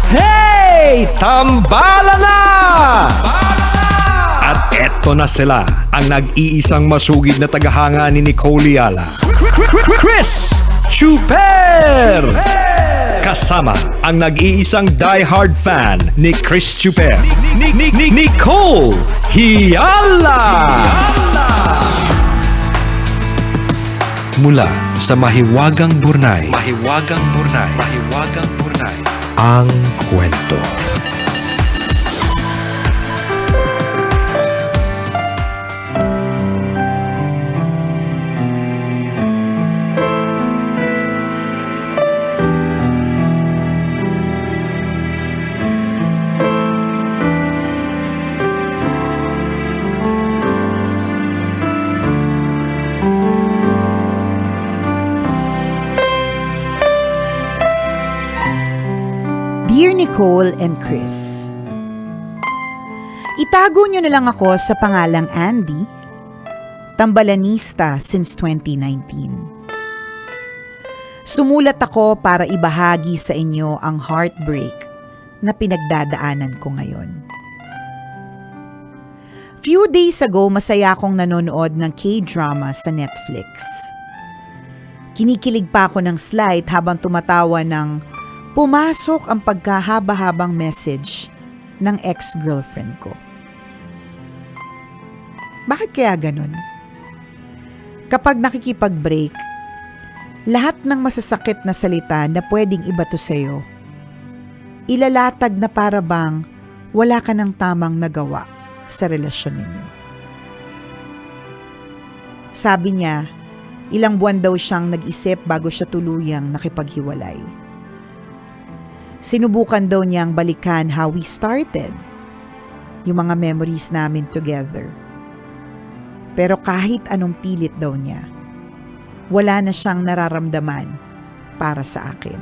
Hey! Tambala na! At eto na sila, ang nag-iisang masugid na tagahanga ni Nicole Yala. Chris Chuper! Kasama ang nag-iisang die-hard fan ni Chris Chuper, Nicole Yala! Mula sa Mahiwagang Burnay, ang kwento. Dear Nicole and Chris, itago niyo na lang ako sa pangalang Andy, tambalanista since 2019. Sumulat ako para ibahagi sa inyo ang heartbreak na pinagdadaanan ko ngayon. Few days ago, masaya akong nanonood ng K-drama sa Netflix. Kinikilig pa ako ng slight habang tumatawa ng pumasok ang pagkahaba-habang message ng ex-girlfriend ko. Bakit kaya ganun? Kapag nakikipag-break, lahat ng masasakit na salita na pwedeng ibato sa'yo, ilalatag na para bang wala ka ng tamang nagawa sa relasyon ninyo. Sabi niya, ilang buwan daw siyang nag-isip bago siya tuluyang nakipaghiwalay. Sinubukan daw niyang balikan how we started, yung mga memories namin together. Pero kahit anong pilit daw niya, wala na siyang nararamdaman para sa akin.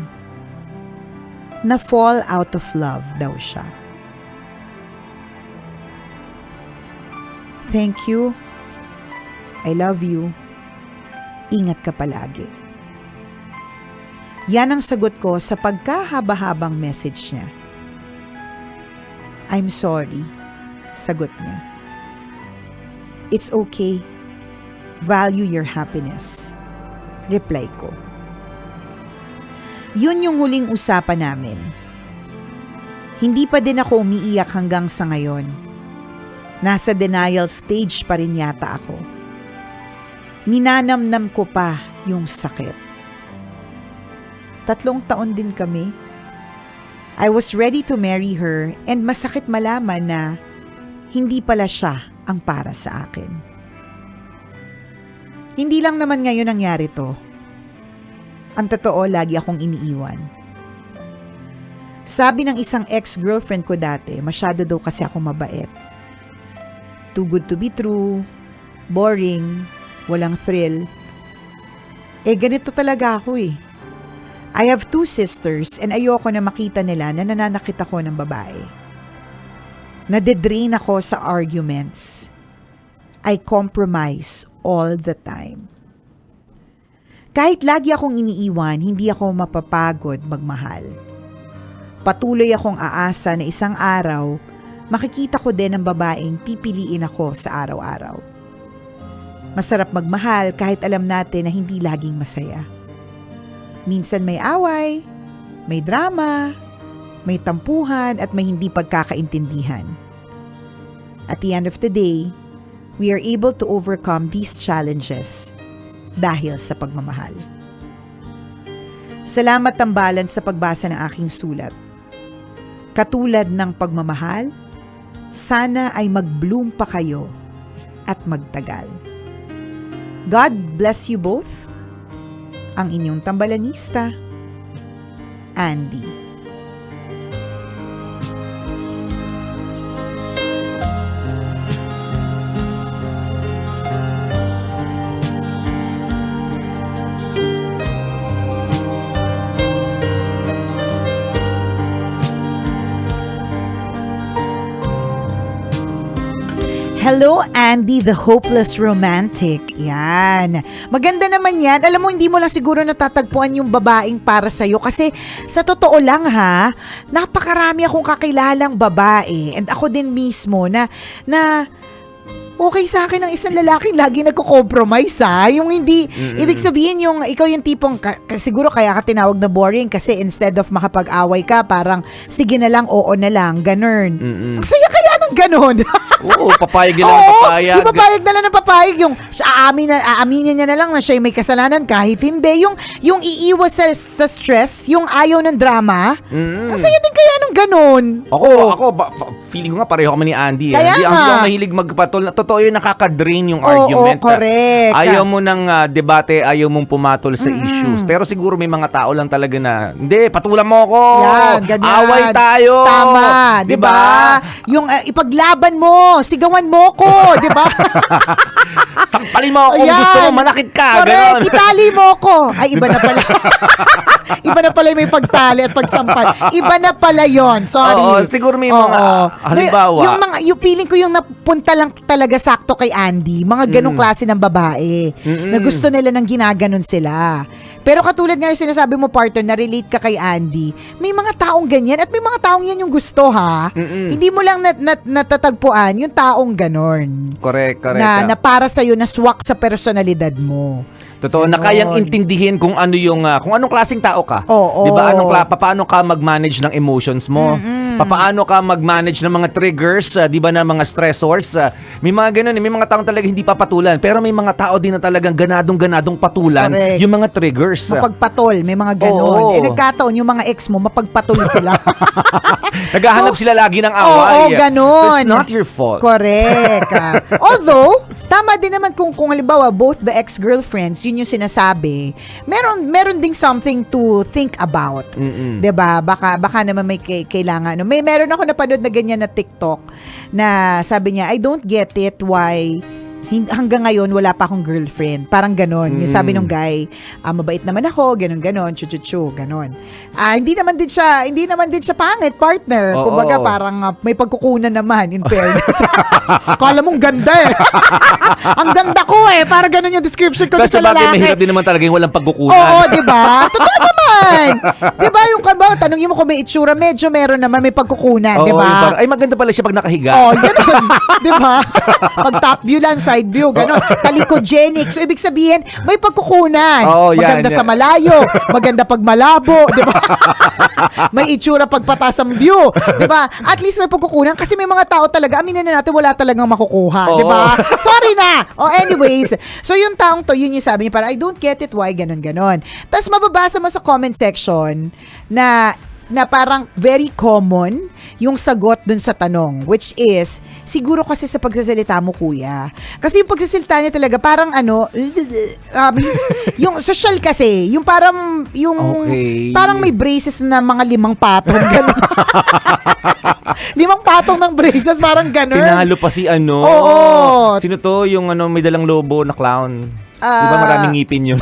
Na-fall out of love daw siya. Thank you. I love you. Ingat ka palagi. Yan ang sagot ko sa pagkahaba-habang message niya. I'm sorry, sagot niya. It's okay. Value your happiness, reply ko. Yun yung huling usapan namin. Hindi pa din ako umiiyak hanggang sa ngayon. Nasa denial stage pa rin yata ako. Ninanamnam ko pa yung sakit. 3 taon din kami. I was ready to marry her and masakit malaman na hindi pala siya ang para sa akin. Hindi lang naman ngayon nangyari to. Ang totoo, lagi akong iniiwan. Sabi ng isang ex-girlfriend ko dati, masyado daw kasi ako mabait. Too good to be true, boring, walang thrill. Ganito talaga ako eh. I have 2 sisters and ayoko na makita nila na nananakit ako ng babae. Nade-drain ako sa arguments. I compromise all the time. Kahit lagi akong iniiwan, hindi ako mapapagod magmahal. Patuloy akong aasa na isang araw, makikita ko din ang babaeng pipiliin ako sa araw-araw. Masarap magmahal kahit alam natin na hindi laging masaya. Minsan may away, may drama, may tampuhan at may hindi pagkakaintindihan. At the end of the day, we are able to overcome these challenges dahil sa pagmamahal. Salamat tambalan sa pagbasa ng aking sulat. Katulad ng pagmamahal, sana ay mag-bloom pa kayo at magtagal. God bless you both. Ang inyong tambalanista, Andy. Hello, Andy, the hopeless romantic. Yan. Maganda naman yan. Alam mo, hindi mo lang siguro natatagpuan yung babaeng para sa'yo. Kasi sa totoo lang ha, napakarami akong kakilalang babae. And ako din mismo na okay sa akin ang isang lalaking lagi nagko-compromise ha. Yung hindi, ibig sabihin yung ikaw yung tipong, siguro kaya ka tinawag na boring kasi instead of makapag-away ka, parang sige na lang, oo na lang, ganun. Ang saya kaya ng ganun. Oo, papayag nila ng papayag. Yung papayag na lang ng papayag, yung aaminin niya na lang na siya may kasalanan kahit hindi. Yung iiwas sa stress, yung ayaw ng drama. Ang saya din kaya ng ganun. Ako, feeling ko nga pareho kami ni Andy. Kaya Hindi nga. ako mahilig magpatol. Totoo yun, nakaka-drain yung argument. Correct. Ayaw mo ng debate, ayaw mong pumatol sa issues. Pero siguro may mga tao lang talaga na, hindi, patulan mo ako. Yan, ganyan. Away tayo. Tama, di ba? Yung ipaglaban mo, sigawan mo ko, di ba? Sampalin mo ako kung gusto mo, manakit ka. Correct, Ganon. itali mo ko. Ay, iba na pala. Iba na pala yung may pagtali at pagsampal. Iba na pala yon. Sorry. Oo, siguro may mga, halimbawa. Yung feeling ko yung napunta lang talaga sakto kay Andy, mga ganong klase ng babae na gusto nila nang ginaganon sila. Pero katulad nga yung sinasabi mo, partner, na-relate ka kay Andy, may mga taong ganyan at may mga taong yan yung gusto ha. Hindi mo lang natatagpuan yung taong ganon. Correct. Na para sa'yo, na swak sa personalidad mo. Totoo, na kayang intindihin kung ano yung kung anong klaseng tao ka. Oo. 'Di ba? Paano ka mag-manage ng emotions mo? Paano ka mag-manage ng mga triggers, 'di ba, na mga stressors? May mga ganun, may mga taong talaga hindi papatulan, pero may mga tao din na talagang ganadong patulan. Correct. Yung mga triggers. Mapagpatol, may mga ganon. Oo. Nagkataon yung mga ex mo, mapagpatol sila. Naghahanap sila lagi ng away. Oo, ganon. So it's not your fault. Correct. Although, tama din naman kung halimbawa both the ex-girlfriends, yun yung sinasabi, meron ding something to think about. 'Di ba? Baka naman may kailangan. Meron ako napanood na ganyan na TikTok na sabi niya, I don't get it why hanggang ngayon wala pa akong girlfriend. Parang ganon. Yung sabi nung guy, mabait naman ako, ganon, chu, ganon. Hindi naman din siya pangit, partner. Oo. Kumbaga parang may pagkukunan naman, in fairness. Kala mong ganda eh. Ang ganda ko eh. Parang ganon yung description ko Kasi sa lalaki. mahirap din naman talaga yung walang pagkukunan. Oo, di ba? Totoo naman. Di ba yung tanongin mo kung may itsura, medyo meron naman, may pagkukunan, di Oo, ba? yung parang, ay maganda pala siya pag nakahiga. Oh, ganun. Di ba? Pag top view lang, side view, ganun. Talikogenic. So, ibig sabihin, may pagkukunan. Oo, yan, Maganda yan. sa malayo. Maganda pag malabo. Di ba? May itsura pag patas ang view. Di ba? At least may pagkukunan kasi may mga tao talaga, aminin na natin, wala talagang makukuha. Di ba? Sorry na. Anyways. So, yung taong to, yun yung sabi niya, parang, I don't get it, why ganon. Tapos, mababasa mo sa comment section na parang very common yung sagot dun sa tanong, which is, siguro kasi sa pagsasalita mo, kuya. Kasi yung pagsasalita niya talaga, parang yung social kasi, yung parang, Okay. parang may braces na mga 5 patong, gano'n. 5 patong ng braces, parang gano'n. Tinalo pa si Oo. Sino to? Yung may dalang lobo na clown. Di ba maraming ngipin yun?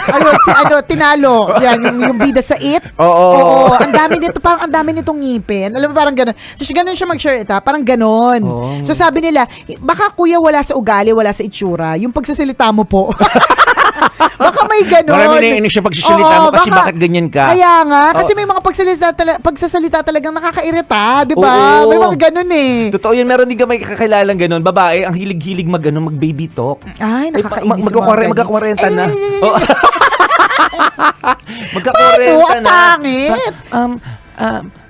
Tinalo. Yan, yung bida sa It. Oo. Ang dami nito, parang ang dami nitong ngipin. Alam mo, parang gano'n. So, gano'n siya mag-share ita, parang gano'n. Oo. So, sabi nila, baka kuya wala sa ugali, wala sa itsura. Yung pagsasalita mo po. Baka may gano'n. Marami na yung siya pagsasalita mo kasi bakit ganyan ka? Kaya nga, kasi may mga pagsasalita talagang nakakairita, di ba? Oo. May mga gano'n eh. Totoo yun, meron din ka may kakakilalang ganun. Babae, ang hilig-hilig mag-baby talk. Ay, nakakainis yung mga ganyan. Magka-40 na. Ay, Magka-40 na. pangit.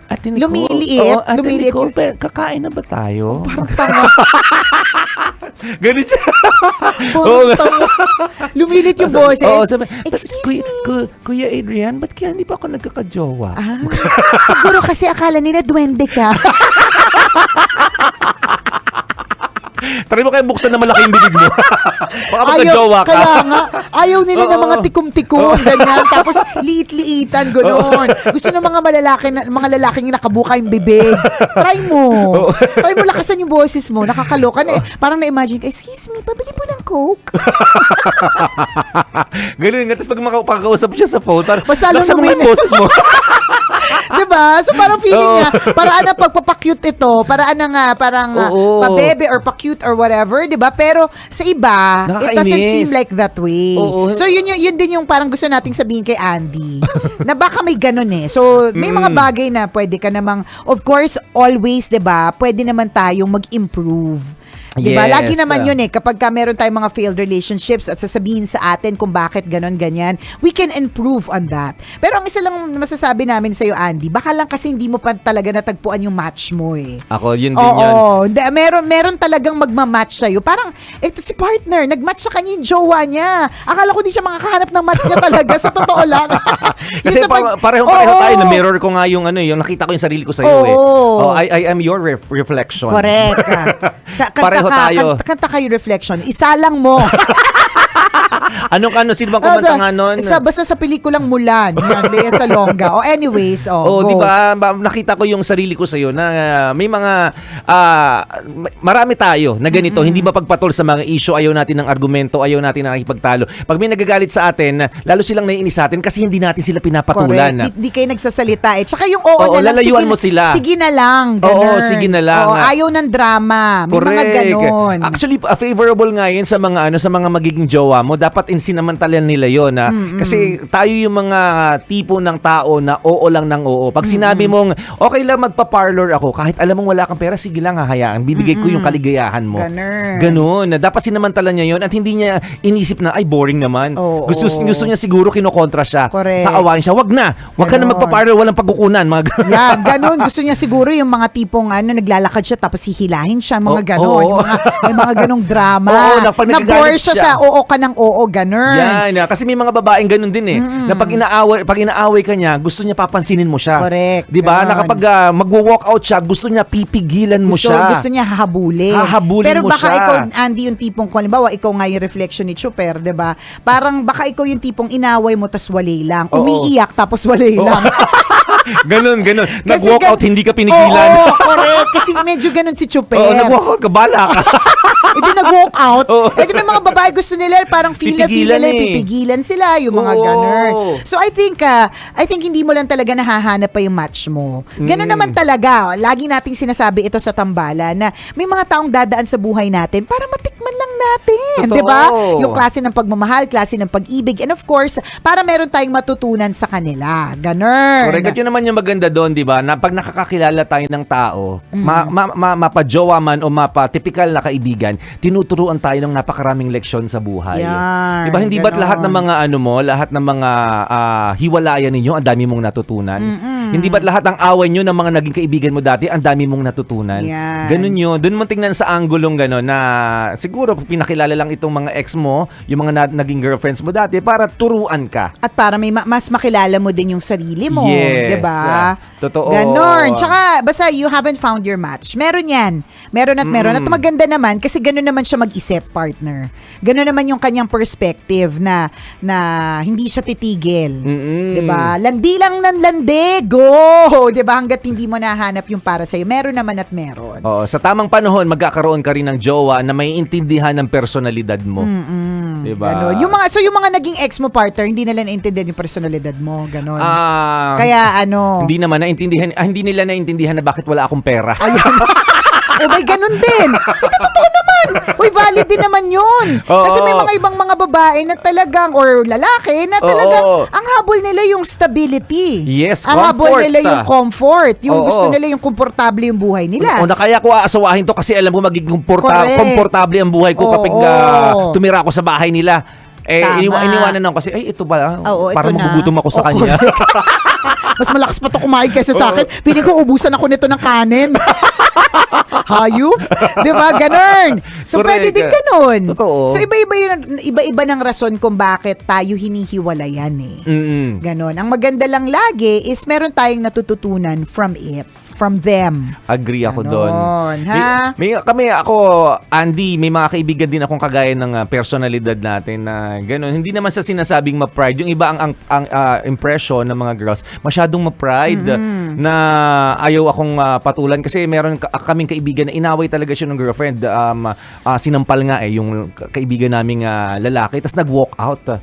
Ate Nicole. Lumiliit. Ate Lumiliit Nicole, yung- kakain na ba tayo? Parang tanga. Ganun siya. Parang tanga. Lumilit yung boses. Oo, sabi, Excuse me. Kuya Adrian, ba't kaya hindi pa ako nagkakajowa? Siguro kasi akala nila duwende ka. Try mo kayo buksan na malaki yung bibig mo. Baka magka-jowa ka. Kaya nga, ayaw nila ng mga tikom-tikom, ganyan. Tapos liit-liitan, gano'n. Gusto ng mga lalaking nakabuka yung bibig. Try mo. Try mo lakasan yung boses mo. Nakakaloka na eh. Parang na-imagine ka, excuse me, pabili po ng Coke. Ganun nga. Tapos pag makakausap siya sa phone, Basta lang laksan mo nga yung lumina. boses mo. Diba? So parang feeling niya, paraan na pagpapakyut ito, paraan na nga, parang Oo. pabebe or pakyut or whatever, diba? Pero sa iba, it doesn't Nakakainis. seem like that way. Oo. So yun din yung parang gusto nating sabihin kay Andy, na baka may ganun eh. So may mga bagay na pwede ka namang, of course, always, diba, pwede naman tayong mag-improve. Diba? Yes. Lagi naman yun eh, kapag ka meron tayong mga failed relationships at sasabihin sa atin kung bakit ganon, ganyan, we can improve on that. Pero ang isa lang masasabi namin sa'yo, Andy, baka lang kasi hindi mo pa talaga natagpuan yung match mo eh. Ako, yun din yun. Oo, meron talagang magmamatch sa'yo. Parang, ito si partner, nagmatch sa kanya yung jowa niya. Akala ko di siya makakahanap ng match niya talaga, sa totoo lang. Kasi Yung sa pareho Oo. tayo, na mirror ko nga yung yung nakita ko yung sarili ko sa iyo eh. Oo. I am your reflection. Correct. Pareho tayo. Kanta kayo reflection. Isa lang mo. Sino bang kumanta nga nun? Basta sa pelikulang Mulan. Yan, Lea Salonga. Anyways, Oh, go. di ba? Nakita ko yung sarili ko sa iyo na may mga marami tayo na ganito, hindi mapagpatol sa mga issue, ayaw natin ng argumento, ayaw natin ng nakikipagtalo. Pag may nagagalit sa atin, lalo silang naiinis sa atin kasi hindi natin sila pinapatulan. Correct. Di kayo nagsasalita eh. Tsaka yung oo na lang. lalayuan mo sila. Sige na lang. Ganun. Oo, sige na lang. Oo, ayaw ng drama. May mga ganon. Actually, favorable nga yun sa mga magiging jowa mo. Dapat insinamantala nila yun. Kasi tayo yung mga tipo ng tao na oo lang ng oo. Pag sinabi mong, okay lang magpa-parlor ako, kahit alam mong wala kang pera, sige lang, hahayaan. Bibigay ko yung kaligayahan mo. Ganon. Dapat sinamantala niya yun at hindi niya inisip na, ay, boring naman. Gusto niya siguro kinokontra siya. Correct. Sa awain siya. Wag ka na magpa-parlor, walang pagkukunan. Yan, ganun. Gusto niya siguro yung mga tipong naglalakad siya tapos hihilahin siya, mga ganon. Oo. Yung mga ganong drama. Oo, na pag Na-bore nagagalit siya siya. sa oo ka ng oo, ganun. Yan, kasi may mga babaeng ganun din eh. Na pag inaaway ka niya, gusto niya papansinin mo siya. Correct. 'Di ba? Ganon. Na kapag magwo-walk out siya, gusto niya pipigilan mo siya. Gusto niya hahabulin. Hahabulin Pero mo baka siya. ikaw, Andy, yung tipong, kung halimbawa, ikaw nga yung reflection ni Chuper, 'di ba? Parang baka ikaw yung tipong inaway mo tas walay lang. Oo. Umiiyak tapos walay lang. Ganun. Kasi Nag-walk out, hindi ka pinigilan. Oo, correct. Kasi medyo ganun si Chuper. Oo, nag-walk out ka, bala ka. Hindi nag-walk out. Oo. Eh, di may mga babae gusto nila parang feel Pipigilan nila, eh. pipigilan sila, yung mga Oo. ganun. So I think hindi mo lang talaga nahahanap pa yung match mo. Ganun naman talaga. Lagi nating sinasabi ito sa Tambala na may mga taong dadaan sa buhay natin para matikman lang natin. Totoo. Di ba? Yung klase ng pagmamahal, klase ng pag-ibig, and of course, para meron tayong matutunan sa kanila. Ganun. Correct. At yun naman yung maganda doon, di ba? Na pag nakakakilala tayo ng tao, mapajowa man o mapa-typical na kaibigan, tinuturuan tayo ng napakaraming leksyon sa buhay. Yan, Di ba? Hindi ba't ganon. lahat ng mga lahat ng mga hiwalayan ninyo, ang dami mong natutunan? Hindi ba't lahat ng away nyo ng mga naging kaibigan mo dati, ang dami mong natutunan? Yan. Ganun yun. Doon mo tingnan sa anggulong gano'n na siguro pinakilala lang itong mga ex mo, yung mga naging girlfriends mo dati para turuan ka. At para may mas makilala mo din yung sarili mo, Yes. 'di ba? Totoo. Ganon. Tsaka basta you haven't found your match. Meron 'yan. Meron at meron. At maganda naman kasi ganon naman siya mag-isip, partner. Ganon naman yung kanyang perspective na hindi siya titigil. 'Di ba? Landi lang ng landi. Go! 'Di ba? Hangga't hindi mo nahanap yung para sa meron naman at meron. Oo, sa tamang panahon magkakaroon ka rin ng jowa na may intindihan ng personalidad mo. 'Di ba? Ganon. Yung mga naging ex mo, partner, hindi nila naintindihan yung personalidad mo. Ganon. Kaya hindi naman hindi nila naintindihan na bakit wala akong pera. O may ganun din. Hindi, totoo naman. Uy, valid din naman yun. Oo. Kasi may mga ibang mga babae na talagang, or lalaki, na talagang, Oo. ang habol nila yung stability. Yes, ang habol comfort. nila yung comfort. Yung Oo. gusto nila yung komportable yung buhay nila. O na kaya ko aasawahin to kasi alam ko magiging Correct. komportable ang buhay ko kapag Oo. tumira ako sa bahay nila. Tama. Iniwanan ako kasi, ito ba? Oo, Parang ito na. magugutom ako sa kanya. Mas malakas pa to kumain kaysa sa akin. Piling ko ubusan ako nito ng kanin. Hayop? Di ba? Ganun. So, Correct. pwede din ganun. Totoo. So, iba-iba ng rason kung bakit tayo hinihiwalayan eh. Ganon. Ang maganda lang lagi is meron tayong natututunan from it. from them. Agree ako Ganon, doon. ha? Ako, Andy, may mga kaibigan din akong kagaya ng personalidad natin na gano'n. Hindi naman sa sinasabing ma-pride. Yung iba ang impression ng mga girls, masyadong ma-pride na ayaw akong patulan kasi meron kaming kaibigan na inaway talaga siya ng girlfriend. Sinampal nga yung kaibigan naming lalaki, tapos nag-walk out.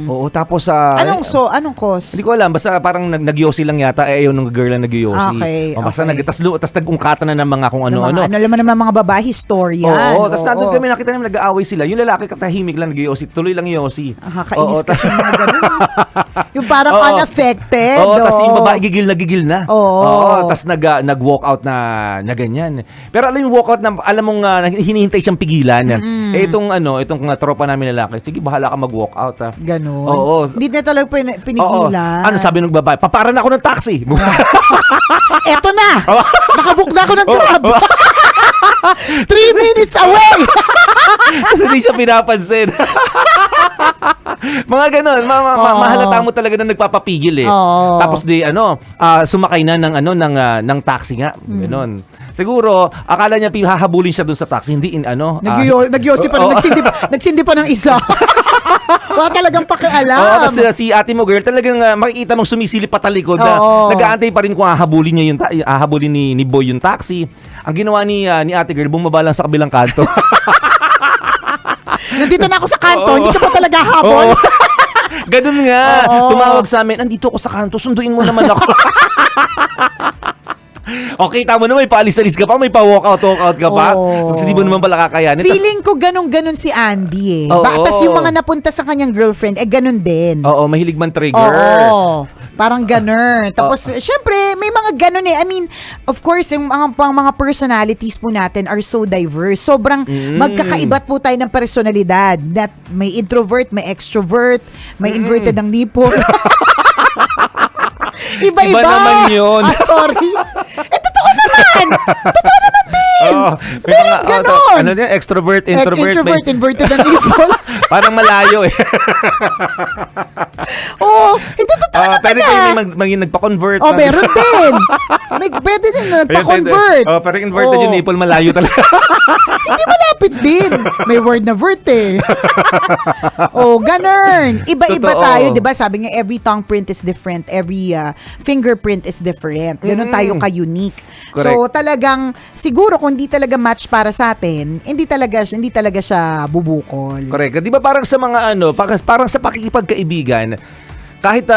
Oo, tapos Anong cause? hindi ko alam, basta parang nagyosi lang yata, ayaw nung girl lang nagyosi. Okay, Basta okay. tas nag-ungkatan na ng mga kung ano-ano. Ano naman mga babae, historian. Oo, tapos nandun kami, nakita namin nag-aaway sila. Yung lalaki katahimik lang nag-yosi, tuloy lang yosi. Nakakainis kasi mga ganun. Yung parang Oo. unaffected. Oo, tapos yung babae gigil na. Oo. Tapos nag-walk out na ganyan. Pero alam yung walk out na, alam mong hinihintay siyang pigilan. Itong tropa namin lalaki, sige, bahala ka mag-walk out. Ganun. Oo. Hindi na talaga pinigilan. Ano sabi ng babae? Paparan ako ng taxi. Eto na! Nakabook na ako ng Grab! 3 minutes away! Kasi hindi siya pinapansin. Mga ganon, mahalata mo talaga na nagpapapigil eh. Oo. Tapos sumakay na ng taxi nga, ganon. Siguro akala niya hahabulin siya doon sa taxi, hindi Nagyosi pa nagsindi pa ng isa. Wala talagang pakialam. Oo, kasi si ate mo girl, talagang makikita mong sumisilip pa talikod na nag-aantay pa rin kung hahabulin niya hahabulin ni Boy yung taxi. Ang ginawa ni ate girl, bumaba lang sa kabilang kanto. Nandito na ako sa kanto, hindi ka pa talaga habol. Ganun nga. Tumawag sa amin, andito ako sa kanto, sunduin mo naman ako. Okay, tama na, may paalis-alis ka pa, may pa-walkout ka pa. Tapos hindi mo naman pala kakayanin. Feeling ko ganun si Andy eh. Tapos yung mga napunta sa kanyang girlfriend, ganun din. Oo, mahilig man trigger. Oo. Parang ganun. Tapos, syempre, may mga ganun eh. I mean, of course, yung mga personalities po natin are so diverse. Sobrang magkakaibat po tayo ng personalidad. That may introvert, may extrovert, may inverted ang nipple. Iba-iba. Iba naman yun. Sorry. Totoo naman. Totoo naman din. Meron ganun. Ano din? Extrovert, introvert. Introvert, inverted ang nipple. Parang malayo eh. Hindi totoo naman. Pwede kayo may nagpa-convert. Meron din. Pwede din nagpa-convert. Pero inverted yung nipple, malayo talaga. Hindi malapit din. May word na vert eh. Ganun. Iba-iba Totoo. tayo, di ba? Sabi nga, every tongue print is different. Every fingerprint is different. Ganun tayo ka-unique. Correct. So, talagang, siguro kung hindi talaga match para sa atin, hindi talaga siya bubukol. Correct. Di ba parang sa mga parang sa pakikipagkaibigan, kahit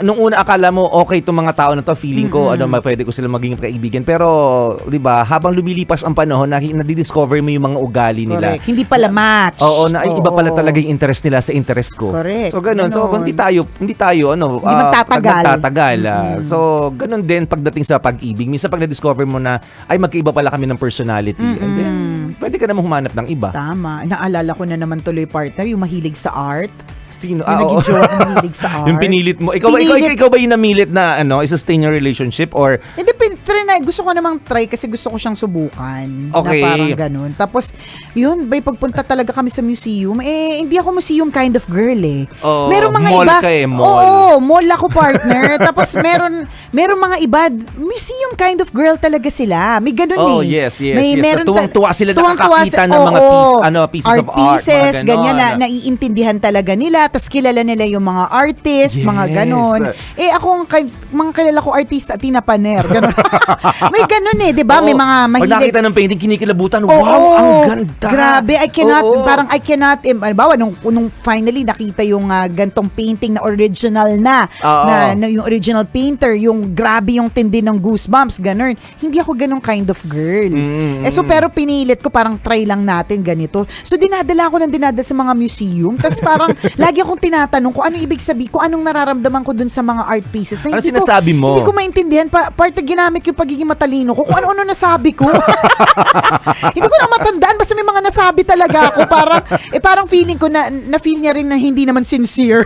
nung una akala mo okay itong mga tao na to, feeling ko pwede ko sila maging kaibigan, pero 'di ba habang lumilipas ang panahon nadidiscover mo yung mga ugali nila. Correct. Hindi pala match. Oo, iba pala talaga yung interest nila sa interest ko. Correct. So ganun. So Ganon. hindi tayo magtatagal. So ganun din pagdating sa pag-ibig. Minsan pag na-discover mo na ay magkaiba pala kami ng personality, and then pwede ka namang humanap ng iba. Tama. Naalala ko na naman tuloy, partner, yung mahilig sa art. Sino? Yung naging joke na mahilig sa art. Yung pinilit mo. Ikaw ba yung namilit na i-sustain your relationship or Hindi, gusto ko namang try kasi gusto ko siyang subukan. Okay. Na parang ganun. Tapos, yun, pagpunta talaga kami sa museum, hindi ako museum kind of girl eh. Oh, Merong mga mall iba. ka eh, mall. Oo, mall ako, partner. Tapos, merong mga iba, museum kind of girl talaga sila. May ganun eh. Yes. Meron Tuwang-tuwa sila nakakakita ng mga pieces of art. Pieces, Mga ganyan na ganon. naiintindihan talaga nila. Tapos, kilala nila yung mga artist, mga Yes. ganon. Mga kilala ko artista, Tina Paner. Ganon. May ganun eh, di ba? May mga Pag mahilig. nakita ng painting, kinikilabutan. Oo, Wow, ang ganda. Grabe, I cannot, halimbawa, nung finally nakita yung gantong painting na original na yung original painter, yung grabe yung tindi ng goosebumps, ganun. Hindi ako ganung kind of girl. So, pero pinilit ko, parang try lang natin ganito. So, dinadala sa mga museum, tapos parang, lagi akong tinatanong kung ano ibig sabihin, kung anong nararamdaman ko dun sa mga art pieces. Na Ano sinasabi mo? Hindi ko maintindihan. Parte ginamit ko yung pagiging matalino ko. Kung ano-ano nasabi ko. Hindi ko na matandaan. Basta may mga nasabi talaga ako. Parang feeling ko na feel niya rin na hindi naman sincere.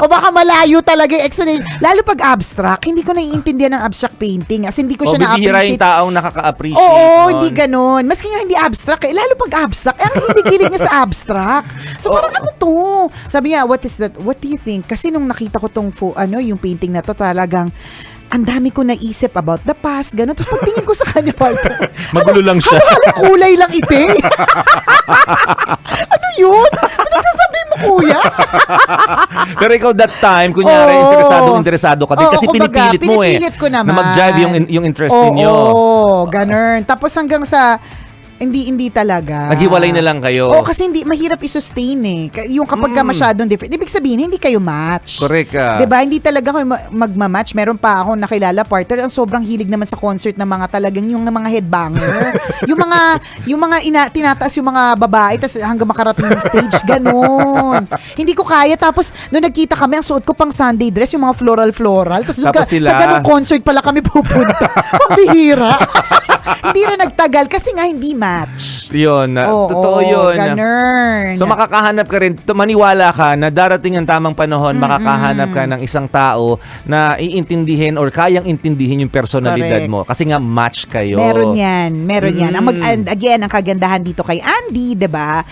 O baka malayo talaga yung explanation. Lalo pag abstract, hindi ko naiintindihan ng abstract painting. As hindi ko siya bibihira na-appreciate. yung taong nakaka-appreciate. Oo, nun. hindi ganun. Maski nga hindi abstract eh. Lalo pag abstract, ang hilig-hilig niya sa abstract. So parang ano to? Sabi niya, what is that? What do you think? Kasi nung nakita ko tong yung painting na to, talagang ang dami ko naisip about the past, gano'n. Tapos pagtingin ko sa kanya, partner, Magulo lang siya. Halo-halo kulay lang ite. Ano yun? Ano nagsasabi mo, kuya? Pero ikaw that time, kunyari, Oo. interesado ka din. Oo, Kasi kumbaga, pinipilit mo eh. pinipilit ko naman. Na mag-jive yung interest ninyo. Oo, ganun. Tapos hanggang sa, hindi talaga. Naghiwalay na lang kayo. Oo, kasi hindi, mahirap i-sustain eh. Yung kapag ka masyadong different, ibig sabihin, hindi kayo match. Correct ka. Diba? Hindi talaga kayo magmamatch. Meron pa ako nakilala partner, ang sobrang hilig naman sa concert ng mga talagang yung mga headbanger. yung mga tinataas yung mga babae tas hanggang makarating ng stage, ganun. Hindi ko kaya. Tapos, nung nagkita kami, ang suot ko pang Sunday dress, yung mga floral. Tapos Sila, sa ganung concert pala kami pupunta. Pambihira. Hindi rin nagtagal kasi nga hindi match. Yun. Totoo yun. Ganun. So makakahanap ka rin, maniwala ka na darating ang tamang panahon, makakahanap ka ng isang tao na iintindihin or kayang intindihin yung personalidad Correct. mo. Kasi nga match kayo. Meron yan. And again, ang kagandahan dito kay Andy, 'di ba?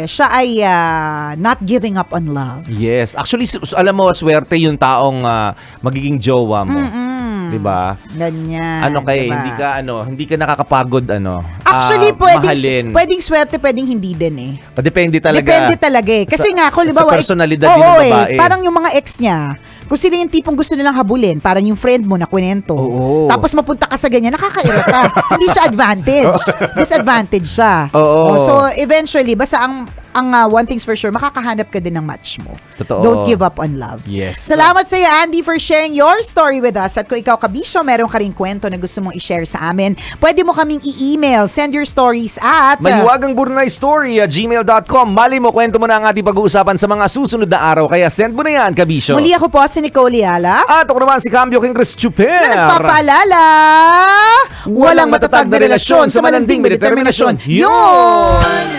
Siya ay not giving up on love. Yes. Actually, alam mo, swerte yung taong magiging jowa mo. 'Di ba? Ganyan. Ano kay, diba? hindi ka nakakapagod Actually, mahalin. pwedeng swerte, pwedeng hindi din eh. Depende talaga. Depende talaga eh. Kasi nga, kung sa libawa, personalidad din ng babae. parang yung mga ex niya, kung sino yung tipong gusto nilang habulin, parang yung friend mo na kwento. Oo. Tapos mapunta ka sa ganyan, nakakairita. Hindi siya advantage. Disadvantage siya. Oo. So, eventually, basta ang one thing's for sure, makakahanap ka din ng match mo. Totoo. Don't give up on love. Yes. Salamat sa iyo, Andy, for sharing your story with us. At kung ikaw, kabisyo, meron ka rin kwento na gusto mong i-share sa amin, pwede mo kaming i-email. Send your stories at mahiwagangburnaystory@gmail.com. Mali mo, kwento mo na ang ating pag-uusapan sa mga susunod na araw. Kaya send mo na yan, Kabisyo. muli ako po si Nicole Yala. At ako naman si Cambio King Chris Chuper. Na nagpapaalala, walang matatag na relasyon sa malanding may determinasyon. Yun!